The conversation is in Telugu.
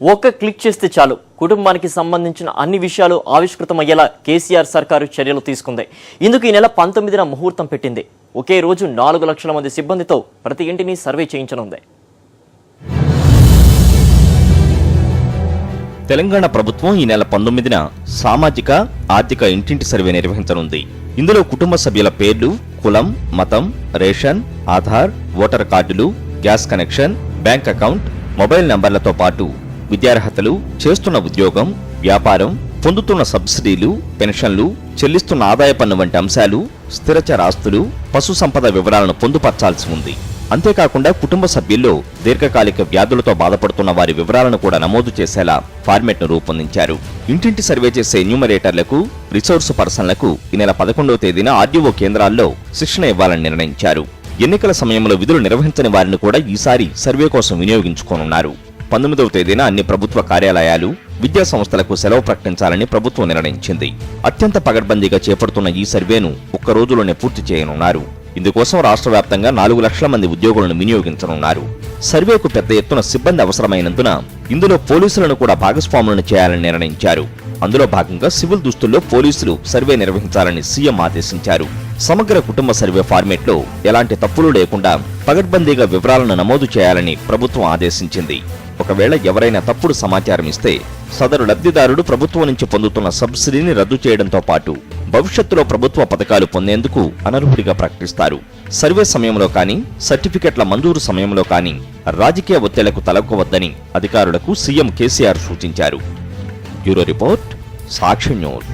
ఒక్క క్లిక్ చేస్తే చాలు కుటుంబానికి సంబంధించిన అన్ని విషయాలు ఆవిష్కృతమయ్యేలా కేసీఆర్ సర్కారు చర్యలు తీసుకుంది. ఇందుకు ఈ నెల 19న ముహూర్తం పెట్టింది. ఒకే రోజు 4 లక్షల మంది సిబ్బందితో ప్రతి ఇంటిని సర్వే చేయించనుంది. తెలంగాణ ప్రభుత్వం ఈ నెల 19న సామాజిక ఆర్థిక ఇంటింటి సర్వే నిర్వహించనుంది. ఇందులో కుటుంబ సభ్యుల పేర్లు, కులం, మతం, రేషన్, ఆధార్, ఓటర్ కార్డులు, gas connection, bank account, mobile నంబర్లతో పాటు విద్యార్హతలు, చేస్తున్న ఉద్యోగం, వ్యాపారం, పొందుతున్న సబ్సిడీలు, పెన్షన్లు, చెల్లిస్తున్న ఆదాయ పన్ను వంటి అంశాలు, స్థిరచర ఆస్తులు, పశు సంపద వివరాలను పొందుపర్చాల్సి ఉంది. అంతేకాకుండా కుటుంబ సభ్యుల్లో దీర్ఘకాలిక వ్యాధులతో బాధపడుతున్న వారి వివరాలను కూడా నమోదు చేసేలా ఫార్మెట్ను రూపొందించారు. ఇంటింటి సర్వే చేసే ఎన్యూమరేటర్లకు, రిసోర్సు పర్సన్లకు ఈ నెల 11వ తేదీన ఆర్డీఓ కేంద్రాల్లో శిక్షణ ఇవ్వాలని నిర్ణయించారు. ఎన్నికల సమయంలో విధులు నిర్వహించని వారిని కూడా ఈసారి సర్వే కోసం వినియోగించుకోనున్నారు. 19వ తేదీన అన్ని ప్రభుత్వ కార్యాలయాలు, విద్యా సంస్థలకు సెలవు ప్రకటించాలని ప్రభుత్వం నిర్ణయించింది. అత్యంత పగడ్బందీగా చేపడుతున్న ఈ సర్వేను ఒక్క రోజులోనే పూర్తి చేయనున్నారు. ఇందుకోసం రాష్ట్ర వ్యాప్తంగా 4 లక్షల మంది ఉద్యోగులను వినియోగించనున్నారు. సర్వేకు పెద్ద ఎత్తున సిబ్బంది అవసరమైనందున ఇందులో పోలీసులను కూడా భాగస్వాములను చేయాలని నిర్ణయించారు. అందులో భాగంగా సివిల్ దుస్తుల్లో పోలీసులు సర్వే నిర్వహించాలని సీఎం ఆదేశించారు. సమగ్ర కుటుంబ సర్వే ఫార్మేట్లో ఎలాంటి తప్పులు లేకుండా పగడ్బందీగా వివరాలను నమోదు చేయాలని ప్రభుత్వం ఆదేశించింది. ఒకవేళ ఎవరైనా తప్పుడు సమాచారం ఇస్తే సదరు లబ్ధిదారుడు ప్రభుత్వం నుంచి పొందుతున్న సబ్సిడీని రద్దు చేయడంతో పాటు భవిష్యత్తులో ప్రభుత్వ పథకాలు పొందేందుకు అనర్హుడిగా ప్రకటిస్తారు. సర్వే సమయంలో కానీ, సర్టిఫికెట్ల మంజూరు సమయంలో కానీ రాజకీయ ఒత్తిళ్లకు తలొగ్గవద్దని అధికారులకు సీఎం కేసీఆర్ సూచించారు. బ్యూరో రిపోర్ట్, సాక్షి న్యూస్.